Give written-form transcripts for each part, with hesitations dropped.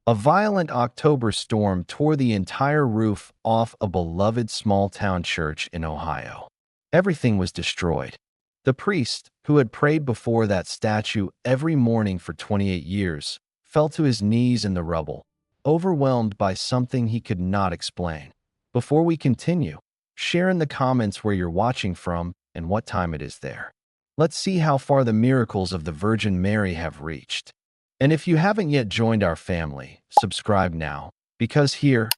A violent October storm tore the entire roof off a beloved small-town church in Ohio. Everything was destroyed. The priest, who had prayed before that statue every morning for 28 years, fell to his knees in the rubble, overwhelmed by something he could not explain. Before we continue, share in the comments where you're watching from and what time it is there. Let's see how far the miracles of the Virgin Mary have reached. And if you haven't yet joined our family, subscribe now, because here,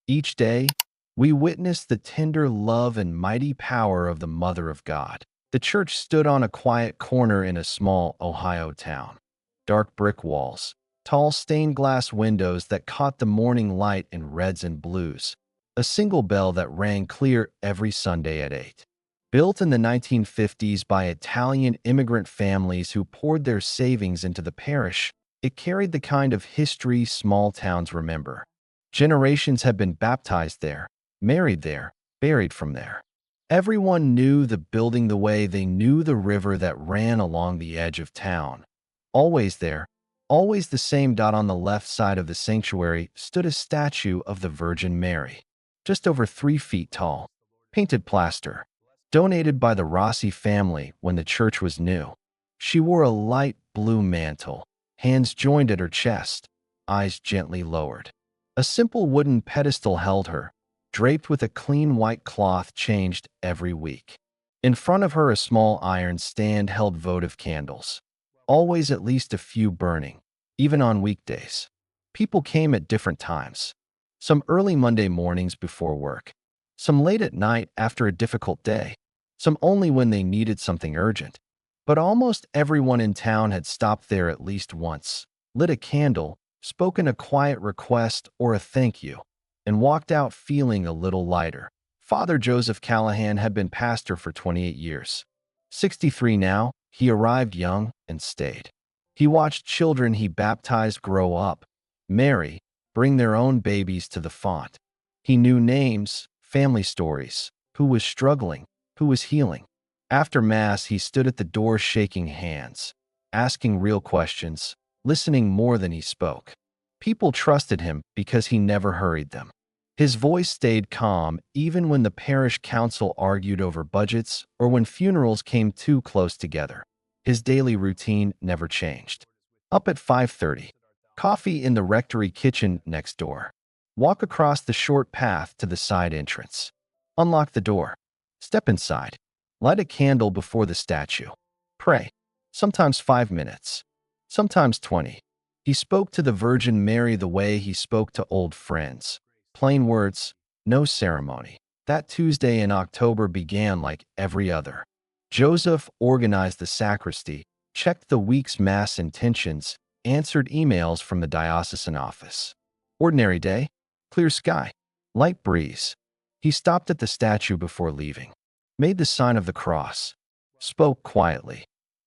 each day, we witness the tender love and mighty power of the Mother of God. The church stood on a quiet corner in a small Ohio town. Dark brick walls, tall stained glass windows that caught the morning light in reds and blues, a single bell that rang clear every Sunday at 8. Built in the 1950s by Italian immigrant families who poured their savings into the parish, it carried the kind of history small towns remember. Generations had been baptized there, married there, buried from there. Everyone knew the building the way they knew the river that ran along the edge of town. Always there, always the same. On the left side of the sanctuary stood a statue of the Virgin Mary, just over 3 feet tall, painted plaster, donated by the Rossi family when the church was new. She wore a light blue mantle, hands joined at her chest, eyes gently lowered. A simple wooden pedestal held her, draped with a clean white cloth changed every week. In front of her, a small iron stand held votive candles, always at least a few burning, even on weekdays. People came at different times, some early Monday mornings before work, some late at night after a difficult day, some only when they needed something urgent. But almost everyone in town had stopped there at least once, lit a candle, spoken a quiet request or a thank you, and walked out feeling a little lighter. Father Joseph Callahan had been pastor for 28 years. 63 now, he arrived young and stayed. He watched children he baptized grow up, marry, bring their own babies to the font. He knew names, family stories, who was struggling, who was healing. After Mass, he stood at the door shaking hands, asking real questions, listening more than he spoke. People trusted him because he never hurried them. His voice stayed calm even when the parish council argued over budgets or when funerals came too close together. His daily routine never changed. Up at 5:30, coffee in the rectory kitchen next door. Walk across the short path to the side entrance. Unlock the door. Step inside. Light a candle before the statue. Pray. Sometimes 5 minutes. Sometimes 20. He spoke to the Virgin Mary the way he spoke to old friends. Plain words, no ceremony. That Tuesday in October began like every other. Joseph organized the sacristy, checked the week's Mass intentions, answered emails from the diocesan office. Ordinary day, clear sky, light breeze. He stopped at the statue before leaving, made the sign of the cross, spoke quietly.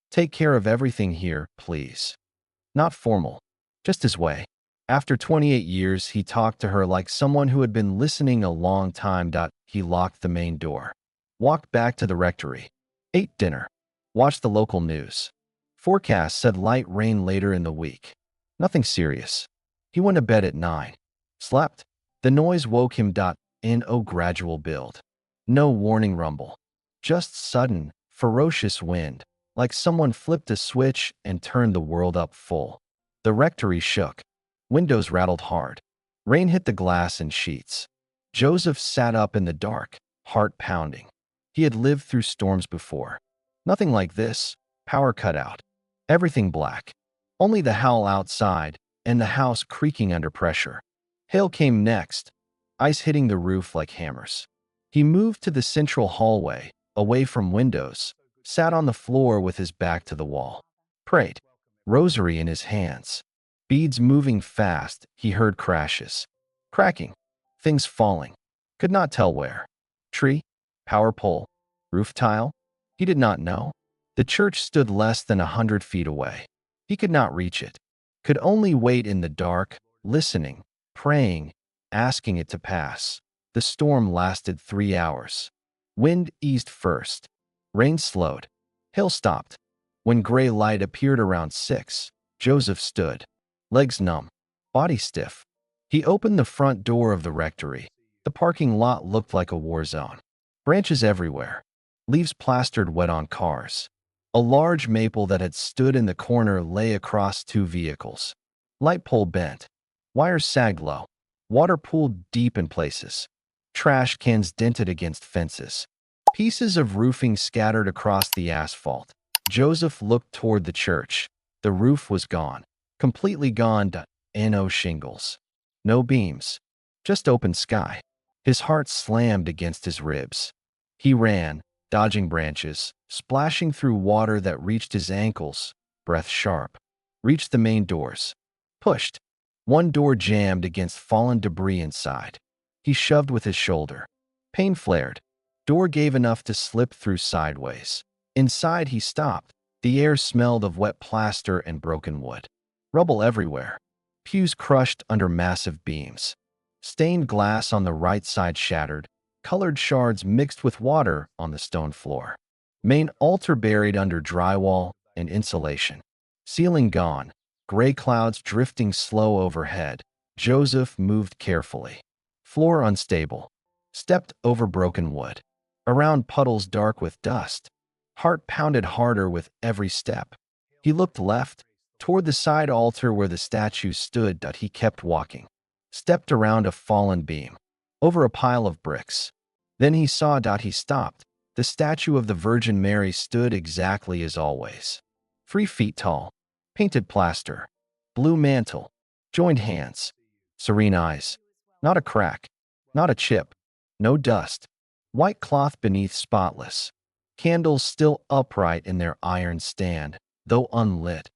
Take care of everything here, please. Not formal, just his way. After 28 years, he talked to her like someone who had been listening a long time. He locked the main door, walked back to the rectory, ate dinner, watched the local news. Forecast said light rain later in the week. Nothing serious. He went to bed at 9. Slept. The noise woke him. In a gradual build. No warning rumble. Just sudden, ferocious wind, like someone flipped a switch and turned the world up full. The rectory shook. Windows rattled hard. Rain hit the glass in sheets. Joseph sat up in the dark, heart pounding. He had lived through storms before. Nothing like this. Power cut out. Everything black. Only the howl outside and the house creaking under pressure. Hail came next, ice hitting the roof like hammers. He moved to the central hallway, away from windows, sat on the floor with his back to the wall. Prayed. Rosary in his hands. Beads moving fast, he heard crashes. Cracking. Things falling. Could not tell where. Tree? Power pole? Roof tile? He did not know. The church stood less than 100 feet away. He could not reach it. Could only wait in the dark, listening, praying, asking it to pass. The storm lasted 3 hours. Wind eased first. Rain slowed. Hail stopped. When gray light appeared around 6, Joseph stood, legs numb, body stiff. He opened the front door of the rectory. The parking lot looked like a war zone. Branches everywhere, leaves plastered wet on cars. A large maple that had stood in the corner lay across two vehicles. Light pole bent. Wires sagged low. Water pooled deep in places. Trash cans dented against fences. Pieces of roofing scattered across the asphalt. Joseph looked toward the church. The roof was gone. Completely gone. No shingles. No beams. Just open sky. His heart slammed against his ribs. He ran, dodging branches, splashing through water that reached his ankles, breath sharp. Reached the main doors. Pushed. One door jammed against fallen debris inside. He shoved with his shoulder. Pain flared. Door gave enough to slip through sideways. Inside he stopped. The air smelled of wet plaster and broken wood. Rubble everywhere. Pews crushed under massive beams. Stained glass on the right side shattered. Colored shards mixed with water on the stone floor. Main altar buried under drywall and insulation. Ceiling gone. Gray clouds drifting slow overhead. Joseph moved carefully. Floor unstable. Stepped over broken wood. Around puddles dark with dust. Heart pounded harder with every step. He looked left, toward the side altar where the statue stood. He kept walking. Stepped around a fallen beam. Over a pile of bricks. Then he saw. He stopped. The statue of the Virgin Mary stood exactly as always. 3 feet tall. Painted plaster. Blue mantle. Joined hands. Serene eyes. Not a crack. Not a chip. No dust. White cloth beneath spotless. Candles still upright in their iron stand, though unlit.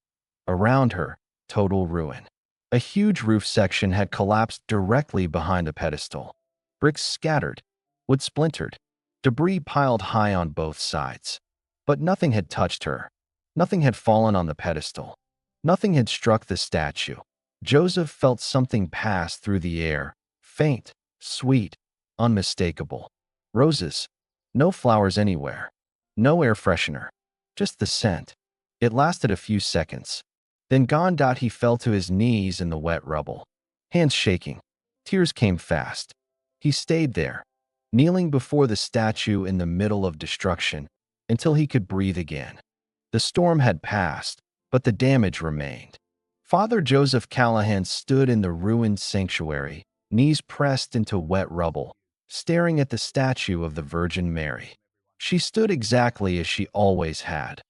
Around her, total ruin. A huge roof section had collapsed directly behind the pedestal. Bricks scattered. Wood splintered. Debris piled high on both sides. But nothing had touched her. Nothing had fallen on the pedestal. Nothing had struck the statue. Joseph felt something pass through the air, faint, sweet, unmistakable. Roses. No flowers anywhere. No air freshener. Just the scent. It lasted a few seconds. Then gone. He fell to his knees in the wet rubble. Hands shaking. Tears came fast. He stayed there, kneeling before the statue in the middle of destruction, until he could breathe again. The storm had passed, but the damage remained. Father Joseph Callahan stood in the ruined sanctuary, knees pressed into wet rubble, staring at the statue of the Virgin Mary. She stood exactly as she always had.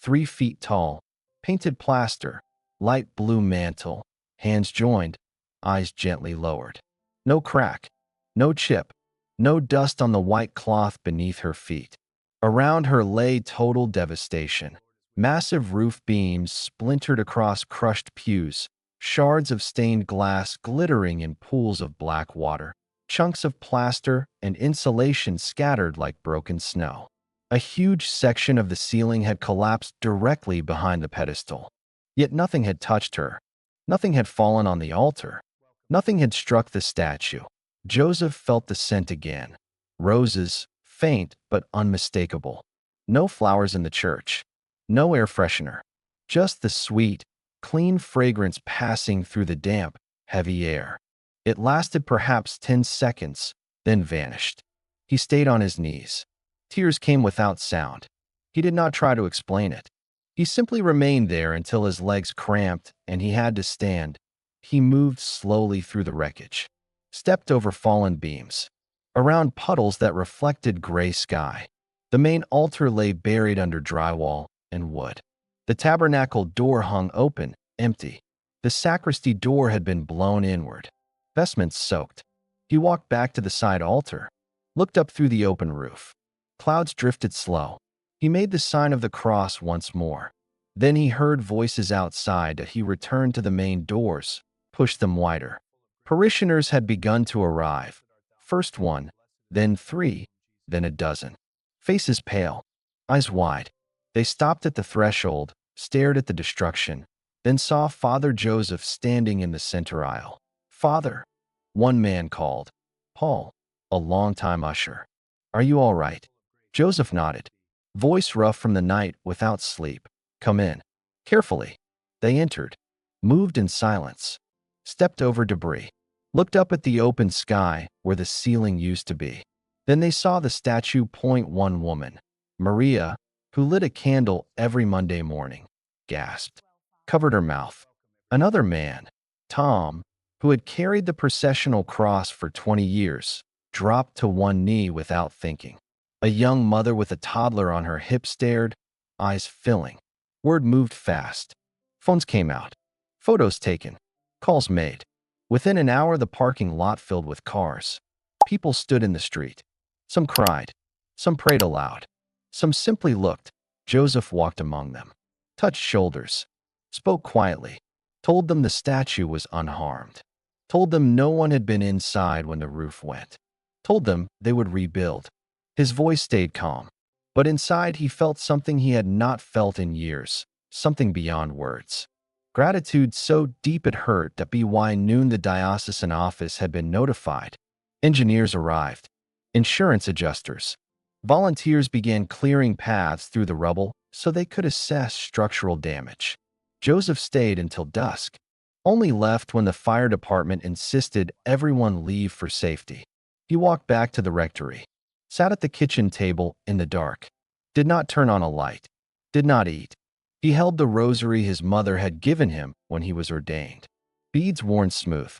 3 feet tall, painted plaster, light blue mantle, hands joined, eyes gently lowered. No crack, no chip, no dust on the white cloth beneath her feet. Around her lay total devastation. Massive roof beams splintered across crushed pews, shards of stained glass glittering in pools of black water, chunks of plaster and insulation scattered like broken snow. A huge section of the ceiling had collapsed directly behind the pedestal. Yet nothing had touched her. Nothing had fallen on the altar. Nothing had struck the statue. Joseph felt the scent again. Roses, faint but unmistakable. No flowers in the church. No air freshener. Just the sweet, clean fragrance passing through the damp, heavy air. It lasted perhaps 10 seconds, then vanished. He stayed on his knees. Tears came without sound. He did not try to explain it. He simply remained there until his legs cramped and he had to stand. He moved slowly through the wreckage. Stepped over fallen beams. Around puddles that reflected gray sky. The main altar lay buried under drywall and wood. The tabernacle door hung open, empty. The sacristy door had been blown inward. Vestments soaked. He walked back to the side altar, looked up through the open roof. Clouds drifted slow. He made the sign of the cross once more. Then he heard voices outside. He returned to the main doors, pushed them wider. Parishioners had begun to arrive. First 1, then 3, then a dozen. Faces pale, eyes wide. They stopped at the threshold, stared at the destruction, then saw Father Joseph standing in the center aisle. "Father," one man called. "Paul," a longtime usher. "Are you all right?" Joseph nodded. Voice rough from the night without sleep. "Come in." Carefully, they entered, moved in silence. stepped over debris, looked up at the open sky where the ceiling used to be. Then they saw the statue. One woman, Maria, who lit a candle every Monday morning, gasped, covered her mouth. Another man, Tom, who had carried the processional cross for 20 years, dropped to one knee without thinking. A young mother with a toddler on her hip stared, eyes filling. Word moved fast. Phones came out. Photos taken. Calls made. Within an hour, the parking lot filled with cars. People stood in the street. Some cried. Some prayed aloud. Some simply looked. Joseph walked among them, touched shoulders, spoke quietly, told them the statue was unharmed, told them no one had been inside when the roof went, told them they would rebuild. His voice stayed calm, but inside he felt something he had not felt in years, something beyond words. Gratitude so deep it hurt that by noon the diocesan office had been notified. Engineers arrived, insurance adjusters. Volunteers began clearing paths through the rubble so they could assess structural damage. Joseph stayed until dusk, only left when the fire department insisted everyone leave for safety. He walked back to the rectory, sat at the kitchen table in the dark, did not turn on a light, did not eat. He held the rosary his mother had given him when he was ordained, beads worn smooth.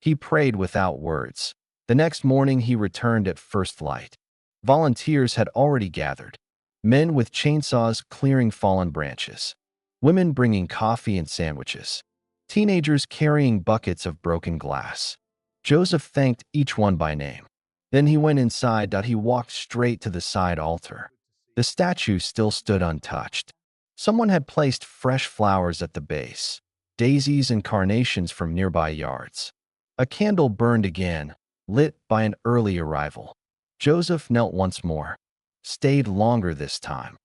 He prayed without words. The next morning he returned at first light. Volunteers had already gathered, men with chainsaws clearing fallen branches, women bringing coffee and sandwiches, teenagers carrying buckets of broken glass. Joseph thanked each one by name. Then he went inside. He walked straight to the side altar. The statue still stood untouched. Someone had placed fresh flowers at the base, daisies and carnations from nearby yards. A candle burned again, lit by an early arrival. Joseph knelt once more, stayed longer this time.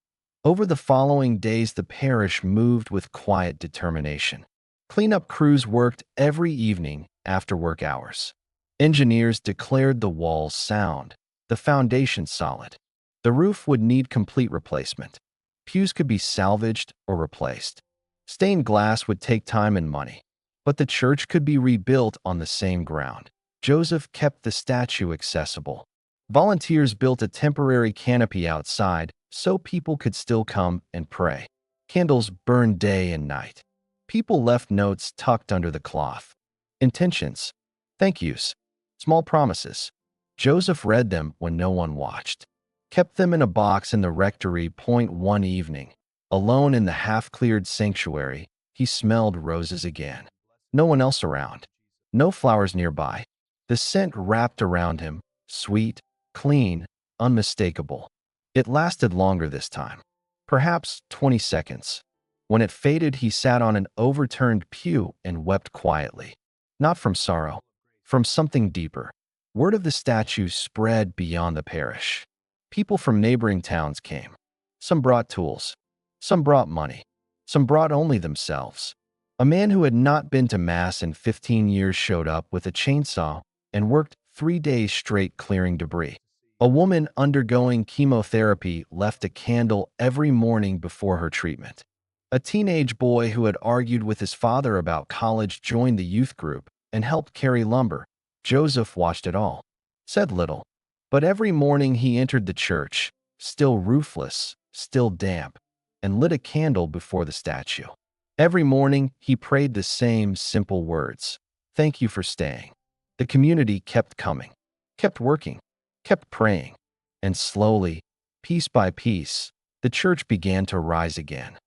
Over the following days, the parish moved with quiet determination. Cleanup crews worked every evening after work hours. Engineers declared the walls sound, the foundation solid. The roof would need complete replacement. Pews could be salvaged or replaced. Stained glass would take time and money, but the church could be rebuilt on the same ground. Joseph kept the statue accessible. Volunteers built a temporary canopy outside so people could still come and pray. Candles burned day and night. People left notes tucked under the cloth. Intentions, thank yous, small promises. Joseph read them when no one watched. Kept them in a box in the rectory. One evening, alone in the half-cleared sanctuary, he smelled roses again. No one else around. No flowers nearby. The scent wrapped around him, sweet, clean, unmistakable. It lasted longer this time, perhaps 20 seconds. When it faded, he sat on an overturned pew and wept quietly. Not from sorrow, from something deeper. Word of the statue spread beyond the parish. People from neighboring towns came. Some brought tools. Some brought money. Some brought only themselves. A man who had not been to Mass in 15 years showed up with a chainsaw and worked 3 days straight clearing debris. A woman undergoing chemotherapy left a candle every morning before her treatment. A teenage boy who had argued with his father about college joined the youth group and helped carry lumber. Joseph watched it all, said little. But every morning he entered the church, still roofless, still damp, and lit a candle before the statue. Every morning he prayed the same simple words, "Thank you for staying." The community kept coming, kept working, kept praying, and slowly, piece by piece, the church began to rise again.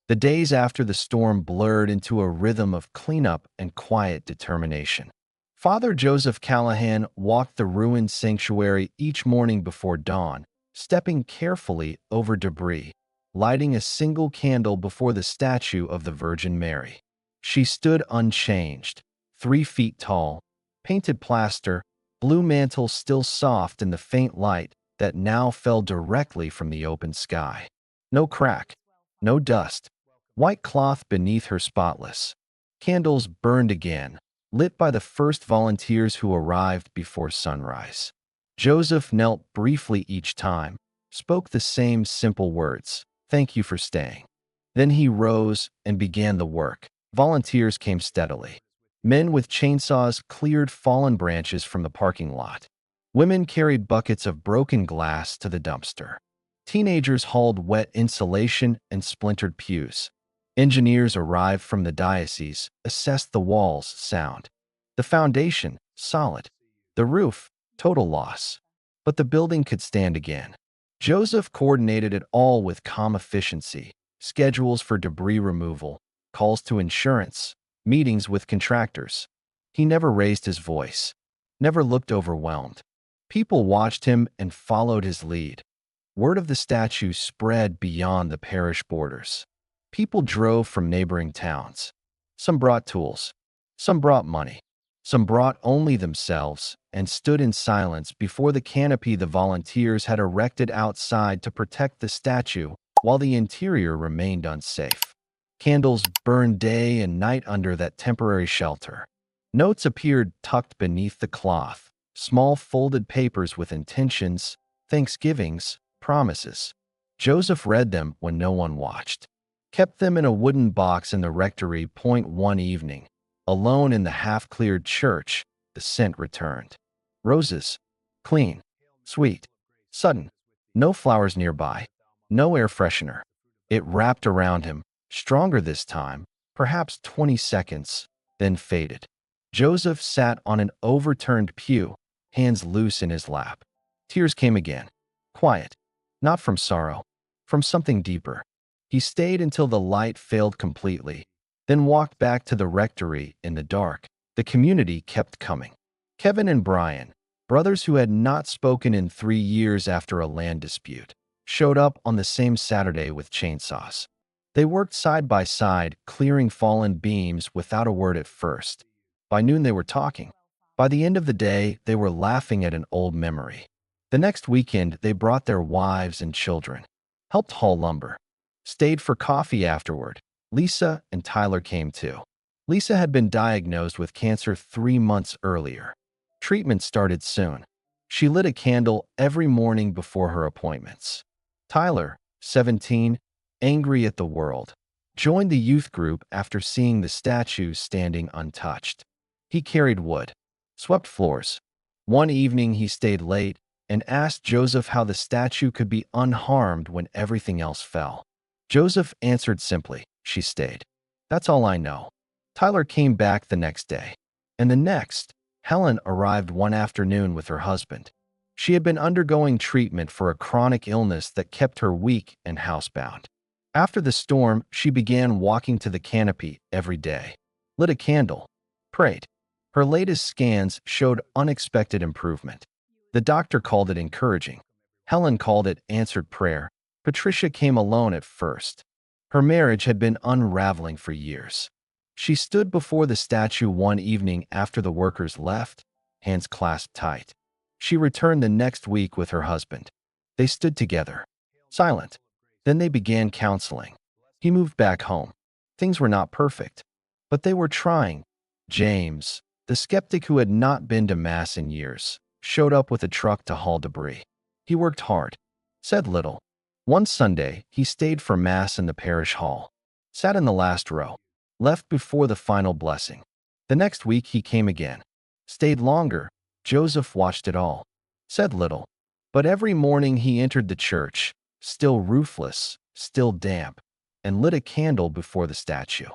The days after the storm blurred into a rhythm of cleanup and quiet determination. Father Joseph Callahan walked the ruined sanctuary each morning before dawn, stepping carefully over debris, lighting a single candle before the statue of the Virgin Mary. She stood unchanged, 3 feet tall, painted plaster, blue mantle still soft in the faint light that now fell directly from the open sky. No crack, no dust, white cloth beneath her spotless. Candles burned again, lit by the first volunteers who arrived before sunrise. Joseph knelt briefly each time, spoke the same simple words, "Thank you for staying." Then he rose and began the work. Volunteers came steadily. Men with chainsaws cleared fallen branches from the parking lot. Women carried buckets of broken glass to the dumpster. Teenagers hauled wet insulation and splintered pews. Engineers arrived from the diocese, assessed the walls, sound. The foundation, solid. The roof, total loss. But the building could stand again. Joseph coordinated it all with calm efficiency, schedules for debris removal, calls to insurance, meetings with contractors. He never raised his voice, never looked overwhelmed. People watched him and followed his lead. Word of the statue spread beyond the parish borders. People drove from neighboring towns. Some brought tools. Some brought money. Some brought only themselves and stood in silence before the canopy the volunteers had erected outside to protect the statue while the interior remained unsafe. Candles burned day and night under that temporary shelter. Notes appeared tucked beneath the cloth, small folded papers with intentions, thanksgivings, promises. Joseph read them when no one watched. Kept them in a wooden box in the rectory. One evening, alone in the half-cleared church, the scent returned. Roses. Clean. Sweet. Sudden. No flowers nearby. No air freshener. It wrapped around him, stronger this time, perhaps 20 seconds, then faded. Joseph sat on an overturned pew, hands loose in his lap. Tears came again. Quiet. Not from sorrow. From something deeper. He stayed until the light failed completely, then walked back to the rectory in the dark. The community kept coming. Kevin and Brian, brothers who had not spoken in 3 years after a land dispute, showed up on the same Saturday with chainsaws. They worked side by side, clearing fallen beams without a word at first. By noon they were talking. By the end of the day, they were laughing at an old memory. The next weekend, they brought their wives and children, helped haul lumber, stayed for coffee afterward. Lisa and Tyler came too. Lisa had been diagnosed with cancer 3 months earlier. Treatment started soon. She lit a candle every morning before her appointments. Tyler, 17, angry at the world, joined the youth group after seeing the statues standing untouched. He carried wood, swept floors. One evening he stayed late and asked Joseph how the statue could be unharmed when everything else fell. Joseph answered simply, "She stayed. That's all I know." Tyler came back the next day. And the next, Helen arrived one afternoon with her husband. She had been undergoing treatment for a chronic illness that kept her weak and housebound. After the storm, she began walking to the canopy every day, lit a candle, prayed. Her latest scans showed unexpected improvement. The doctor called it encouraging. Helen called it answered prayer. Patricia came alone at first. Her marriage had been unraveling for years. She stood before the statue one evening after the workers left, hands clasped tight. She returned the next week with her husband. They stood together, silent. Then they began counseling. He moved back home. Things were not perfect, but they were trying. James, the skeptic who had not been to Mass in years, showed up with a truck to haul debris. He worked hard, said little. One Sunday, he stayed for Mass in the parish hall, sat in the last row, left before the final blessing. The next week he came again, stayed longer. Joseph watched it all, said little. But every morning he entered the church, still roofless, still damp, and lit a candle before the statue.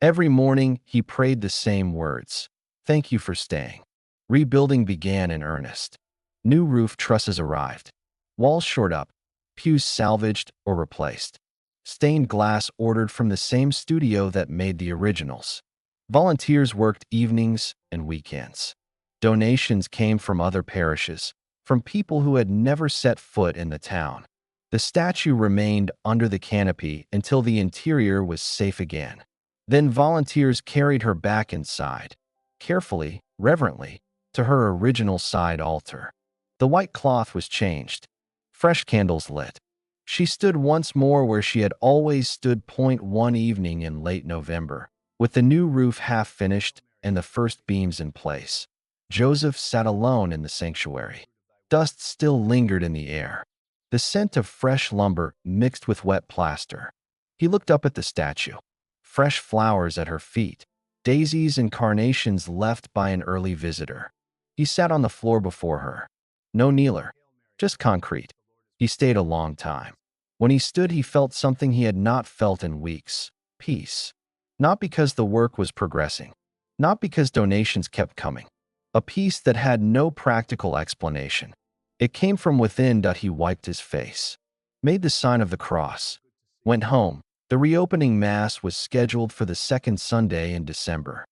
Every morning he prayed the same words, "Thank you for staying." Rebuilding began in earnest. New roof trusses arrived, walls shored up, pews salvaged or replaced, stained glass ordered from the same studio that made the originals. Volunteers worked evenings and weekends. Donations came from other parishes, from people who had never set foot in the town. The statue remained under the canopy until the interior was safe again. Then volunteers carried her back inside, carefully, reverently, to her original side altar. The white cloth was changed, fresh candles lit. She stood once more where she had always stood. One evening in late November, with the new roof half finished and the first beams in place. Joseph sat alone in the sanctuary. Dust still lingered in the air, the scent of fresh lumber mixed with wet plaster. He looked up at the statue, fresh flowers at her feet, daisies and carnations left by an early visitor. He sat on the floor before her. No kneeler, just concrete. He stayed a long time. When he stood, he felt something he had not felt in weeks: peace. Not because the work was progressing, not because donations kept coming. A peace that had no practical explanation. It came from within. He wiped his face, made the sign of the cross, went home. The reopening Mass was scheduled for the second Sunday in December.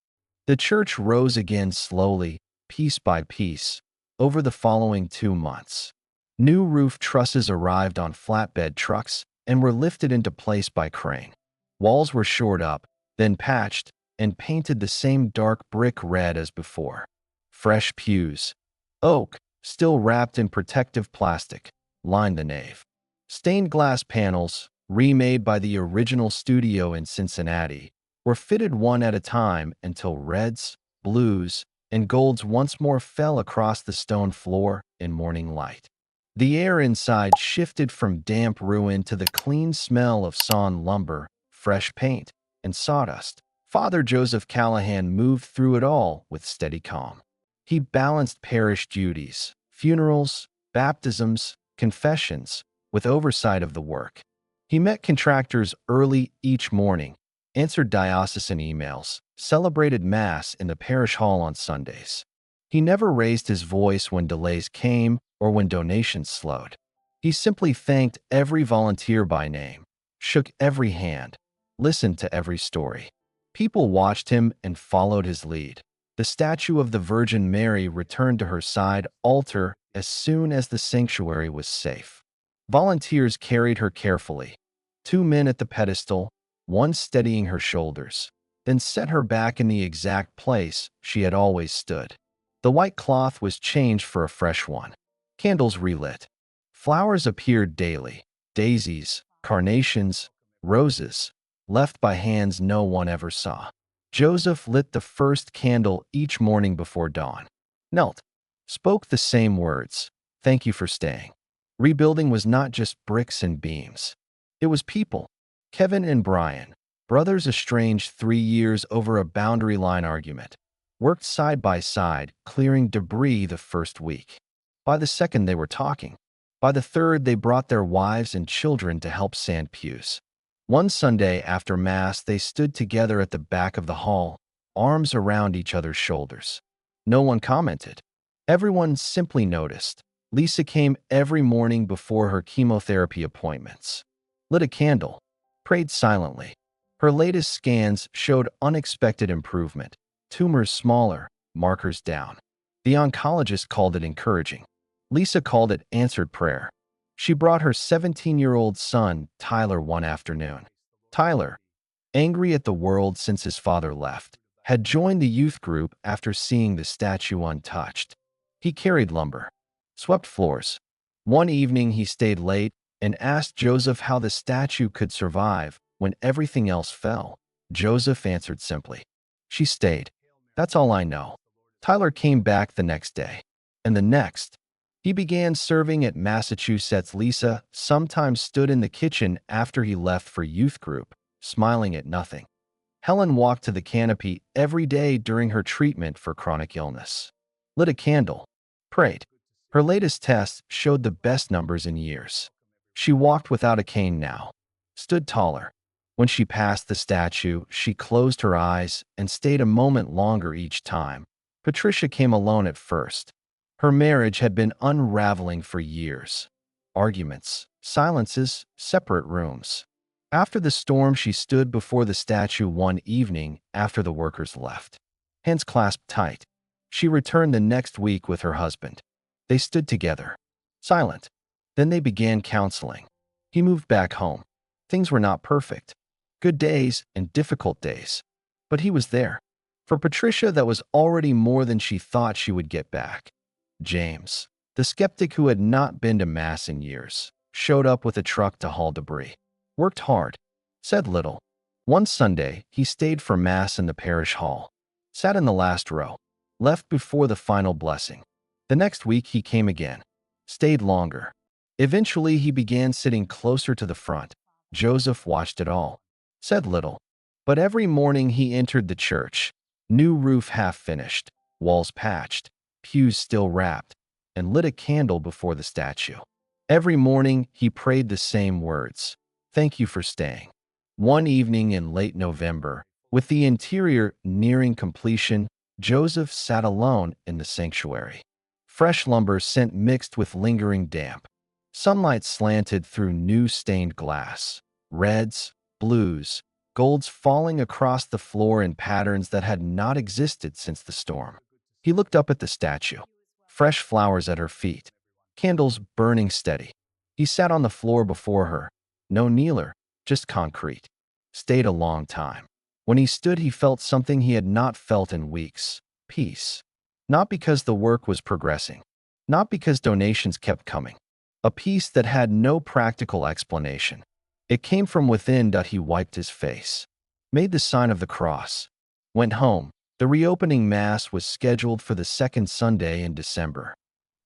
The church rose again slowly, piece by piece, over the following 2 months. New roof trusses arrived on flatbed trucks and were lifted into place by crane. Walls were shored up, then patched, and painted the same dark brick red as before. Fresh pews, oak, still wrapped in protective plastic, lined the nave. Stained glass panels, remade by the original studio in Cincinnati, were fitted one at a time until reds, blues, and golds once more fell across the stone floor in morning light. The air inside shifted from damp ruin to the clean smell of sawn lumber, fresh paint, and sawdust. Father Joseph Callahan moved through it all with steady calm. He balanced parish duties, funerals, baptisms, confessions, with oversight of the work. He met contractors early each morning, answered diocesan emails, celebrated Mass in the parish hall on Sundays. He never raised his voice when delays came or when donations slowed. He simply thanked every volunteer by name, shook every hand, listened to every story. People watched him and followed his lead. The statue of the Virgin Mary returned to her side altar as soon as the sanctuary was safe. Volunteers carried her carefully. 2 men at the pedestal, one steadying her shoulders, then set her back in the exact place she had always stood. The white cloth was changed for a fresh one. Candles relit. Flowers appeared daily: daisies, carnations, roses, left by hands no one ever saw. Joseph lit the first candle each morning before dawn. Knelt. Spoke the same words: "Thank you for staying." Rebuilding was not just bricks and beams. It was people. Kevin and Brian, brothers estranged 3 years over a boundary line argument, worked side by side, clearing debris the first week. By the second, they were talking. By the third, they brought their wives and children to help sand pews. One Sunday after Mass, they stood together at the back of the hall, arms around each other's shoulders. No one commented. Everyone simply noticed. Lisa came every morning before her chemotherapy appointments, lit a candle, prayed silently. Her latest scans showed unexpected improvement: tumors smaller, markers down. The oncologist called it encouraging. Lisa called it answered prayer. She brought her 17-year-old son, Tyler, one afternoon. Tyler, angry at the world since his father left, had joined the youth group after seeing the statue untouched. He carried lumber, swept floors. One evening he stayed late and asked Joseph how the statue could survive when everything else fell. Joseph answered simply, "She stayed. That's all I know." Tyler came back the next day, and the next. He began serving at Massachusetts. Lisa sometimes stood in the kitchen after he left for youth group, smiling at nothing. Helen walked to the canopy every day during her treatment for chronic illness, lit a candle, prayed. Her latest test showed the best numbers in years. She walked without a cane now, stood taller. When she passed the statue, she closed her eyes and stayed a moment longer each time. Patricia came alone at first. Her marriage had been unraveling for years. Arguments, silences, separate rooms. After the storm, she stood before the statue one evening after the workers left, hands clasped tight. She returned the next week with her husband. They stood together, silent. Then they began counseling. He moved back home. Things were not perfect. Good days and difficult days. But he was there. For Patricia, that was already more than she thought she would get back. James, the skeptic who had not been to Mass in years, showed up with a truck to haul debris. Worked hard, said little. One Sunday, he stayed for Mass in the parish hall, sat in the last row, left before the final blessing. The next week, he came again, stayed longer. Eventually, he began sitting closer to the front. Joseph watched it all, said little. But every morning he entered the church, New roof half finished, walls patched, pews still wrapped, and lit a candle before the statue. Every morning, he prayed the same words, "Thank you for staying." One evening in late November, with the interior nearing completion, Joseph sat alone in the sanctuary. Fresh lumber scent mixed with lingering damp. Sunlight slanted through new stained glass. Reds, blues, golds falling across the floor in patterns that had not existed since the storm. He looked up at the statue. Fresh flowers at her feet. Candles burning steady. He sat on the floor before her. No kneeler, just concrete. Stayed a long time. When he stood, he felt something he had not felt in weeks. Peace. Not because the work was progressing. Not because donations kept coming. A peace that had no practical explanation. It came from within. He wiped his face. Made the sign of the cross. Went home. The reopening Mass was scheduled for the second Sunday in December.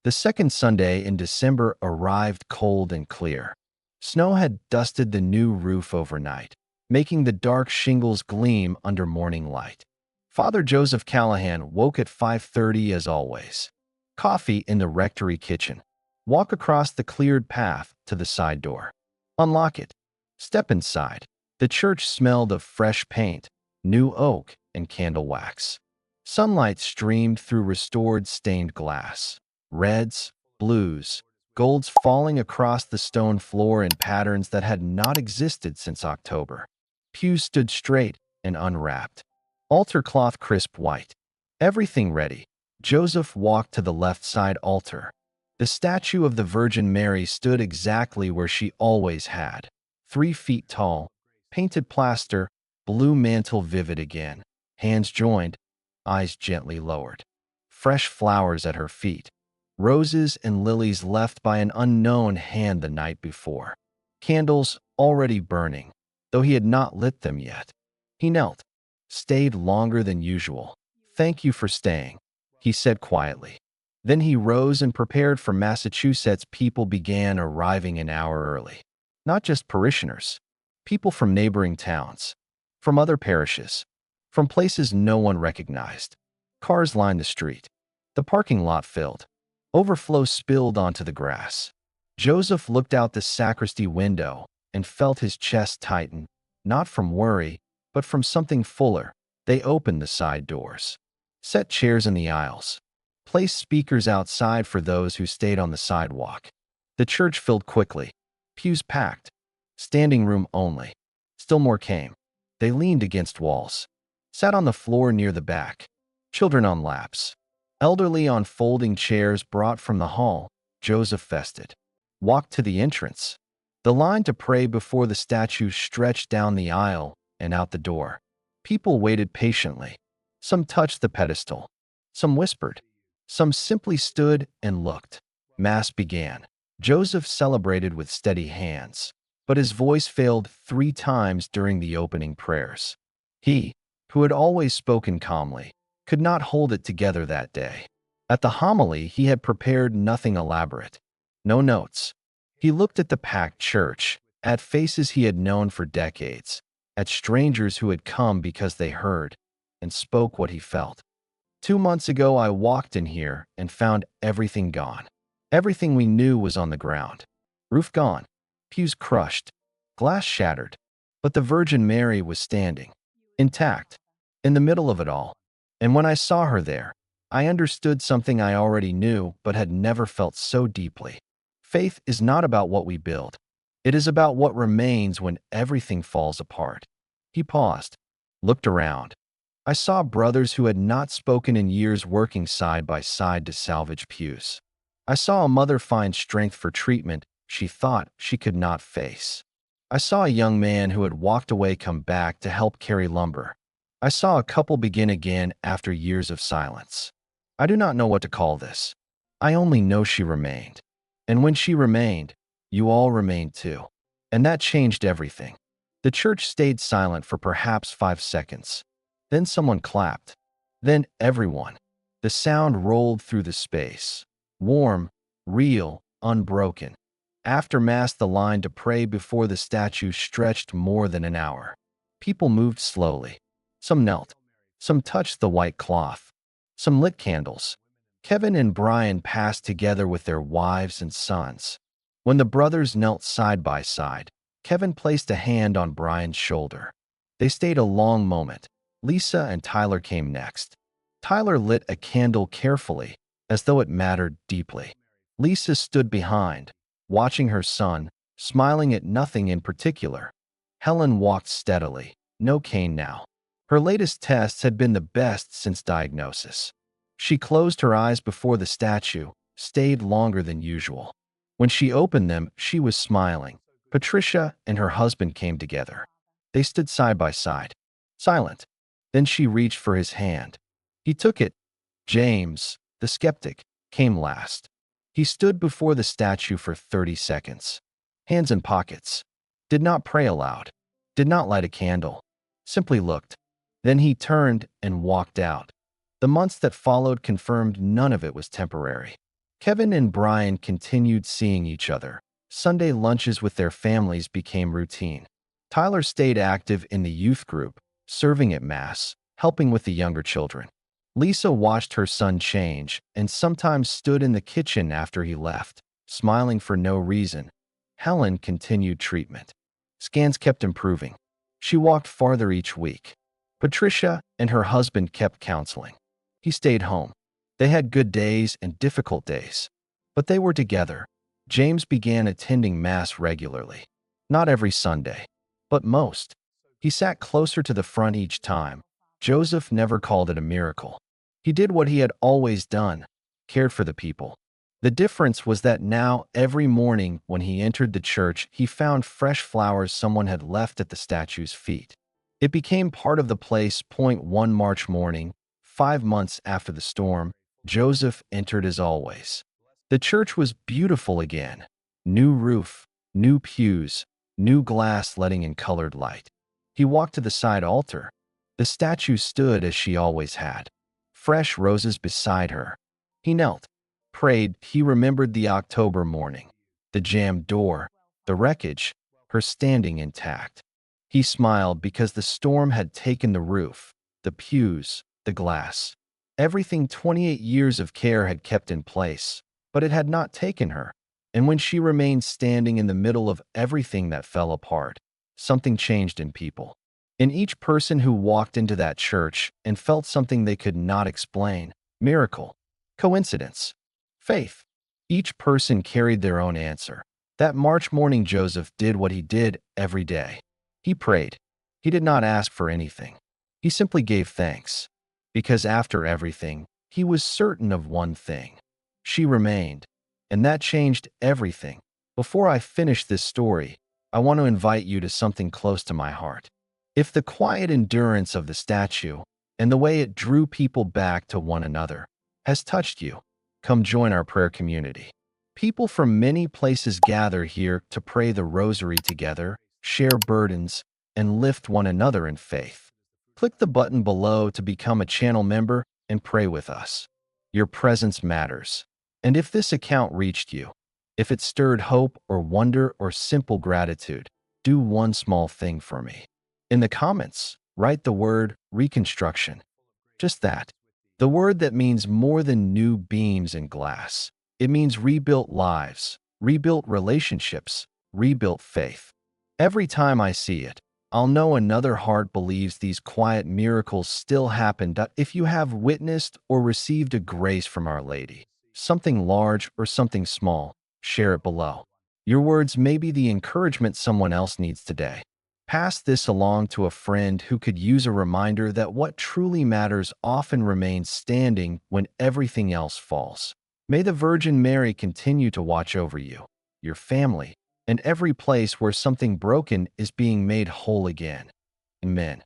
The second Sunday in December arrived cold and clear. Snow had dusted the new roof overnight, making the dark shingles gleam under morning light. Father Joseph Callahan woke at 5:30 as always. Coffee in the rectory kitchen. Walk across the cleared path to the side door. Unlock it. Step inside. The church smelled of fresh paint, new oak, and candle wax. Sunlight streamed through restored stained glass. Reds, blues, golds falling across the stone floor in patterns that had not existed since October. Pews stood straight and unwrapped. Altar cloth crisp white. Everything ready. Joseph walked to the left side altar. The statue of the Virgin Mary stood exactly where she always had. 3 feet tall, painted plaster, blue mantle vivid again. Hands joined, eyes gently lowered. Fresh flowers at her feet. Roses and lilies left by an unknown hand the night before. Candles already burning, though he had not lit them yet. He knelt, stayed longer than usual. "Thank you for staying," he said quietly. Then he rose and prepared for Massachusetts. People began arriving an hour early. Not just parishioners, people from neighboring towns, from other parishes, from places no one recognized. Cars lined the street. The parking lot filled. Overflow spilled onto the grass. Joseph looked out the sacristy window and felt his chest tighten, not from worry, but from something fuller. They opened the side doors. Set chairs in the aisles. Placed speakers outside for those who stayed on the sidewalk. The church filled quickly. Pews packed. Standing room only. Still more came. They leaned against walls. Sat on the floor near the back. Children on laps. Elderly on folding chairs brought from the hall. Joseph fested. Walked to the entrance. The line to pray before the statue stretched down the aisle and out the door. People waited patiently. Some touched the pedestal. Some whispered. Some simply stood and looked. Mass began. Joseph celebrated with steady hands, but his voice failed 3 times during the opening prayers. He, who had always spoken calmly, could not hold it together that day. At the homily, he had prepared nothing elaborate. No notes. He looked at the packed church, at faces he had known for decades, at strangers who had come because they heard, and spoke what he felt. 2 months ago, I walked in here and found everything gone. Everything we knew was on the ground. Roof gone, pews crushed, glass shattered, but the Virgin Mary was standing, intact, in the middle of it all. And when I saw her there, I understood something I already knew but had never felt so deeply. Faith is not about what we build. It is about what remains when everything falls apart. He paused, looked around. I saw brothers who had not spoken in years working side by side to salvage pews. I saw a mother find strength for treatment she thought she could not face. I saw a young man who had walked away come back to help carry lumber. I saw a couple begin again after years of silence. I do not know what to call this. I only know she remained. And when she remained, you all remained too. And that changed everything. The church stayed silent for perhaps 5 seconds. Then someone clapped. Then everyone. The sound rolled through the space. Warm, real, unbroken. After Mass, the line to pray before the statue stretched more than an hour. People moved slowly. Some knelt. Some touched the white cloth. Some lit candles. Kevin and Brian passed together with their wives and sons. When the brothers knelt side by side, Kevin placed a hand on Brian's shoulder. They stayed a long moment. Lisa and Tyler came next. Tyler lit a candle carefully, as though it mattered deeply. Lisa stood behind, watching her son, smiling at nothing in particular. Helen walked steadily, no cane now. Her latest tests had been the best since diagnosis. She closed her eyes before the statue, stayed longer than usual. When she opened them, she was smiling. Patricia and her husband came together. They stood side by side, silent. Then she reached for his hand. He took it. James, the skeptic, came last. He stood before the statue for 30 seconds, hands in pockets. Did not pray aloud, did not light a candle, simply looked. Then he turned and walked out. The months that followed confirmed none of it was temporary. Kevin and Brian continued seeing each other. Sunday lunches with their families became routine. Tyler stayed active in the youth group, serving at Mass, helping with the younger children. Lisa watched her son change and sometimes stood in the kitchen after he left, smiling for no reason. Helen continued treatment. Scans kept improving. She walked farther each week. Patricia and her husband kept counseling. He stayed home. They had good days and difficult days, but they were together. James began attending Mass regularly. Not every Sunday, but most. He sat closer to the front each time. Joseph never called it a miracle. He did what he had always done, cared for the people. The difference was that now, every morning when he entered the church, he found fresh flowers someone had left at the statue's feet. It became part of the place. One March morning, 5 months after the storm, Joseph entered as always. The church was beautiful again. New roof, new pews, new glass letting in colored light. He walked to the side altar. The statue stood as she always had, fresh roses beside her. He knelt, prayed. He remembered the October morning, the jammed door, the wreckage, her standing intact. He smiled because the storm had taken the roof, the pews, the glass. Everything 28 years of care had kept in place, but it had not taken her. And when she remained standing in the middle of everything that fell apart, something changed in people. In each person who walked into that church and felt something they could not explain, miracle, coincidence, faith. Each person carried their own answer. That March morning, Joseph did what he did every day. He prayed. He did not ask for anything. He simply gave thanks. Because after everything, he was certain of one thing. She remained. And that changed everything. Before I finish this story, I want to invite you to something close to my heart. If the quiet endurance of the statue and the way it drew people back to one another has touched you, come join our prayer community. People from many places gather here to pray the rosary together, share burdens, and lift one another in faith. Click the button below to become a channel member and pray with us. Your presence matters. And if this account reached you, if it stirred hope or wonder or simple gratitude, do one small thing for me. In the comments, write the word reconstruction. Just that. The word that means more than new beams and glass. It means rebuilt lives, rebuilt relationships, rebuilt faith. Every time I see it, I'll know another heart believes these quiet miracles still happen. If you have witnessed or received a grace from Our Lady, something large or something small, share it below. Your words may be the encouragement someone else needs today. Pass this along to a friend who could use a reminder that what truly matters often remains standing when everything else falls. May the Virgin Mary continue to watch over you, your family, and every place where something broken is being made whole again. Amen.